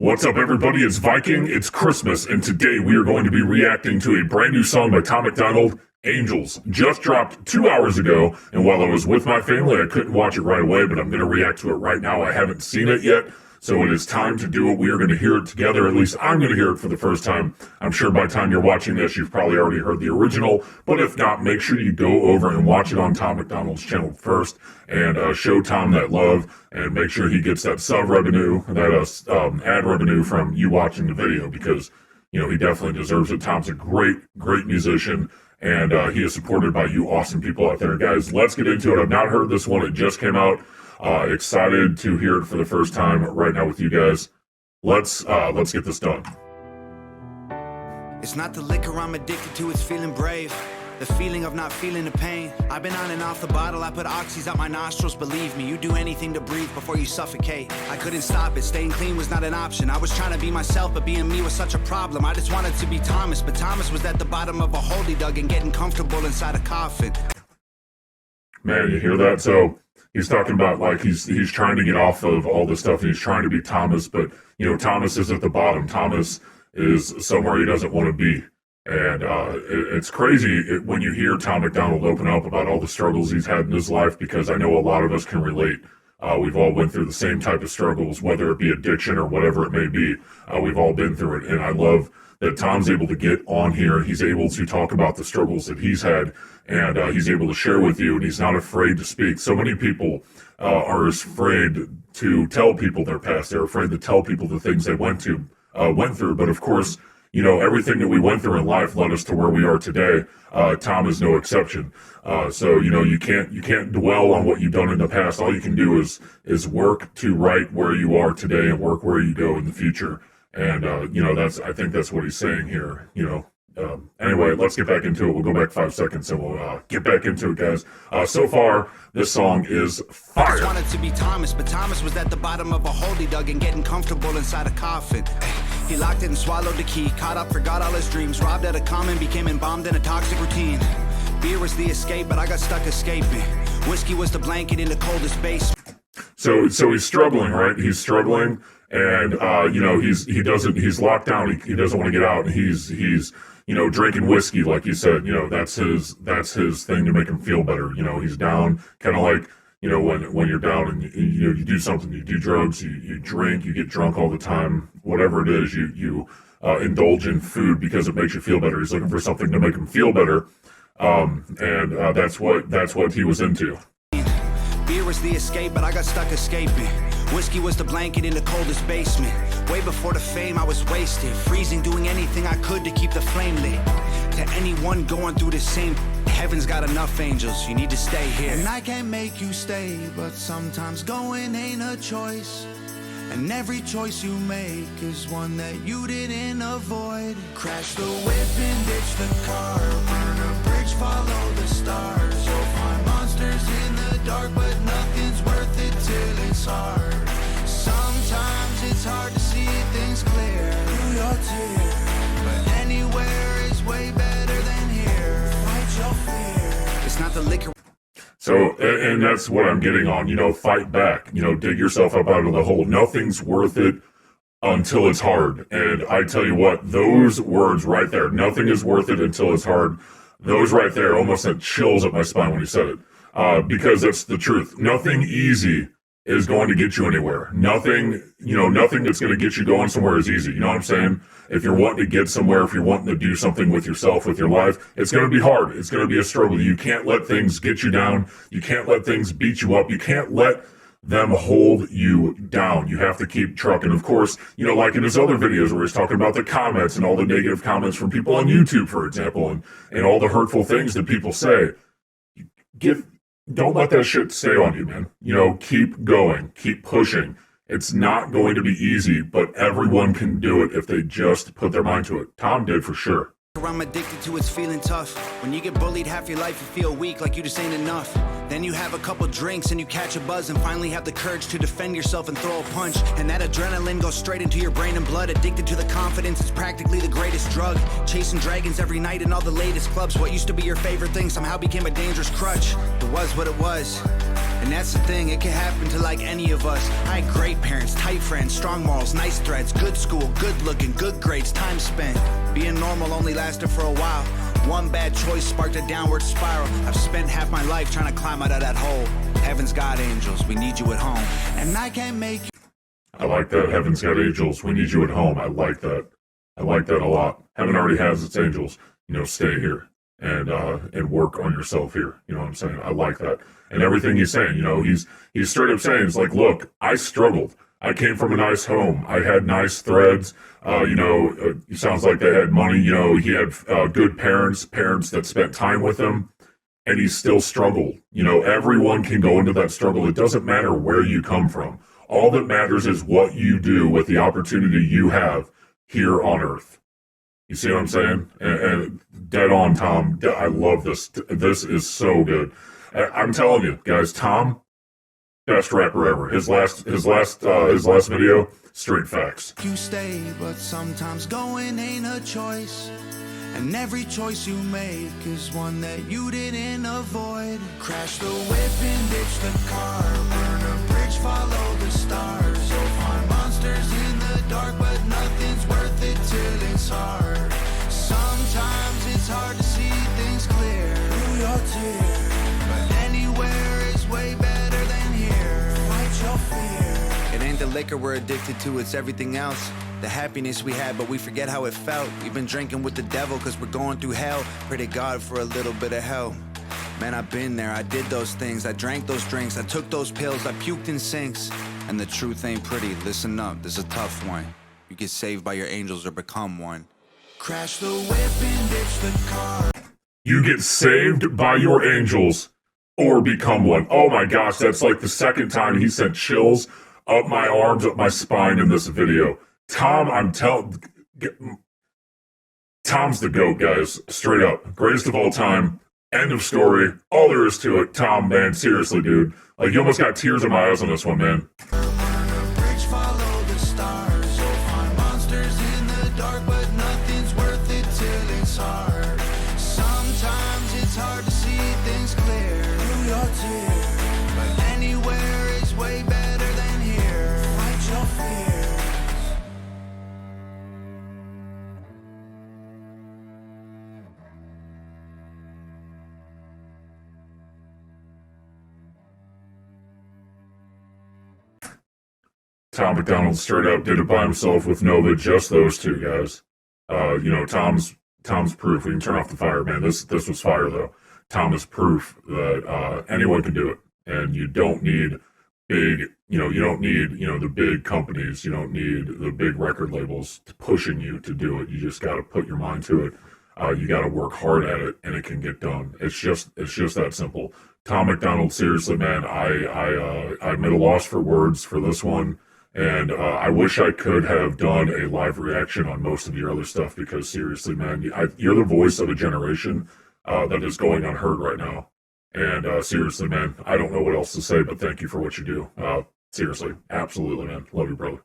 What's up, everybody? It's Viking, it's Christmas, and today we are going to be reacting to a brand new song by Tom MacDonald, Angels. Just dropped 2 hours ago, and while I was with my family, I couldn't watch it right away, but I'm going to react to it right now. I haven't seen it yet, so it is time to do it. We are going to hear it together. At least I'm going to hear it for the first time. I'm sure by the time you're watching this, you've probably already heard the original, but if not, make sure you go over and watch it on Tom MacDonald's channel first, and show Tom that love, and make sure he gets that sub revenue, that ad revenue from you watching the video, because, you know, he definitely deserves it. Tom's a great musician, and he is supported by you awesome people out there. Guys, let's get into it. I've not heard this one. It just came out. Excited to hear it for the first time right now with you guys. Let's get this done. It's not the liquor I'm addicted to, it's feeling brave. The feeling of not feeling the pain. I've been on and off the bottle, I put oxys out my nostrils. Believe me, you do anything to breathe before you suffocate. I couldn't stop it, staying clean was not an option. I was trying to be myself, but being me was such a problem. I just wanted to be Thomas, but Thomas was at the bottom of a hole he dug and getting comfortable inside a coffin. Man, you hear that? So he's talking about, like, he's trying to get off of all this stuff, and he's trying to be Thomas, but, you know, Thomas is at the bottom. Thomas is somewhere he doesn't want to be. And it's crazy when you hear Tom MacDonald open up about all the struggles he's had in his life, because I know a lot of us can relate. We've all went through the same type of struggles, whether it be addiction or whatever it may be. We've all been through it, and I love that Tom's able to get on here. He's able to talk about the struggles that he's had, and he's able to share with you, and he's not afraid to speak. So many people are afraid to tell people their past. They're afraid to tell people the things they went through. But of course, you know, everything that we went through in life led us to where we are today. Tom is no exception. So, you know, you can't dwell on what you've done in the past. All you can do is work to right where you are today and work where you go in the future. And, you know, I think that's what he's saying here, you know. Anyway, let's get back into it. We'll go back 5 seconds and we'll get back into it, guys. So far, this song is fire. I just wanted to be Thomas, but Thomas was at the bottom of a hole he dug and getting comfortable inside a coffin. He locked it and swallowed the key, caught up, forgot all his dreams, robbed at a common, became embalmed in a toxic routine. Beer was the escape, but I got stuck escaping. Whiskey was the blanket in the coldest base. So he's struggling, right? He's struggling, and you know, he's locked down. He doesn't want to get out. He's you know, drinking whiskey, like you said. You know, that's his thing to make him feel better. You know, he's down, kind of like, you know, when you're down and you do something, you do drugs, you drink, you get drunk all the time, whatever it is, you indulge in food because it makes you feel better. He's looking for something to make him feel better, and that's what he was into. Beer was the escape, but I got stuck escaping. Whiskey was the blanket in the coldest basement. Way before the fame, I was wasted, freezing, doing anything I could to keep the flame lit. To anyone going through the same, heaven's got enough angels, you need to stay here. And I can't make you stay, but sometimes going ain't a choice. And every choice you make is one that you didn't avoid. Crash the whip and ditch the car, burn a bridge, follow the stars. You'll find monsters in the dark, but nothing's worth it till it's hard. Sometimes it's hard to see things clear through your tears, but anywhere is way better than here. Fight your fear. It's not the liquor. So, and that's what I'm getting on, you know, fight back, you know, dig yourself up out of the hole. Nothing's worth it until it's hard. And I tell you what, those words right there, nothing is worth it until it's hard. Those right there almost sent chills up my spine when you said it, because that's the truth. Nothing easy is going to get you anywhere. Nothing that's going to get you going somewhere is easy. You know what I'm saying? If you're wanting to get somewhere, if you're wanting to do something with yourself, with your life, it's going to be hard. It's going to be a struggle. You can't let things get you down. You can't let things beat you up. You can't let them hold you down. You have to keep trucking. Of course, you know, like in his other videos where he's talking about the comments and all the negative comments from people on YouTube, for example, and all the hurtful things that people say. Don't let that shit stay on you, man. You know, keep going, keep pushing. It's not going to be easy, but everyone can do it if they just put their mind to it. Tom did for sure. I'm addicted to it's feeling tough. When you get bullied half your life, you feel weak, like you just ain't enough. Then you have a couple drinks and you catch a buzz and finally have the courage to defend yourself and throw a punch. And that adrenaline goes straight into your brain and blood. Addicted to the confidence, it's practically the greatest drug. Chasing dragons every night in all the latest clubs. What used to be your favorite thing somehow became a dangerous crutch. It was what it was. And that's the thing, it can happen to like any of us. I had great parents, tight friends, strong morals, nice threads, good school, good looking, good grades, time spent. Being normal only lasted for a while. One bad choice sparked a downward spiral. I've spent half my life trying to climb out of that hole. Heaven's got angels, we need you at home. And I can't make you. I like that. Heaven's got angels, we need you at home. I like that. I like that a lot. Heaven already has its angels. Stay here and work on yourself here. You know what I'm saying? I like that. And everything he's saying, he's straight up saying, it's like, look, I struggled. I came from a nice home. I had nice threads. It sounds like they had money. He had good parents that spent time with him, and he still struggled. Everyone can go into that struggle. It doesn't matter where you come from. All that matters is what you do with the opportunity you have here on Earth. You see what I'm saying? And dead on, Tom. I love this. This is so good. I'm telling you, guys, Tom, best rapper ever. His last video, straight facts. You stay, but sometimes going ain't a choice. And every choice you make is one that you didn't avoid. Crash the whip and ditch the car. Burn a bridge, follow the stars. You'll find monsters in the dark, but nothing's worth it till it's hard. Sometimes it's hard to see things clear through your tears. But anywhere is way better than here. Fight your fear. It ain't the liquor we're addicted to, it's everything else. The happiness we had, but we forget how it felt. We've been drinking with the devil cause we're going through hell. Pray to God for a little bit of help. Man, I've been there, I did those things. I drank those drinks, I took those pills, I puked in sinks. And the truth ain't pretty, listen up, this is a tough one. You get saved by your angels or become one. Crash the whip and ditch the car. You get saved by your angels or become one. Oh my gosh, that's like the second time he sent chills up my arms, up my spine in this video. Tom, Tom's the GOAT, guys. Straight up. Greatest of all time. End of story. All there is to it. Tom, man, seriously, dude. Like, you almost got tears in my eyes on this one, man. Tom MacDonald straight up did it by himself with Nova, just those two guys. Tom's proof. We can turn off the fire, man. This was fire though. Tom is proof that anyone can do it, and you don't need big. You don't need the big companies. You don't need the big record labels pushing you to do it. You just got to put your mind to it. You got to work hard at it, and it can get done. It's just that simple. Tom MacDonald, seriously, man. I'm at a loss for words for this one. And I wish I could have done a live reaction on most of your other stuff because seriously, man, you're the voice of a generation that is going unheard right now. And seriously, man, I don't know what else to say, but thank you for what you do. Seriously, absolutely, man. Love you, brother.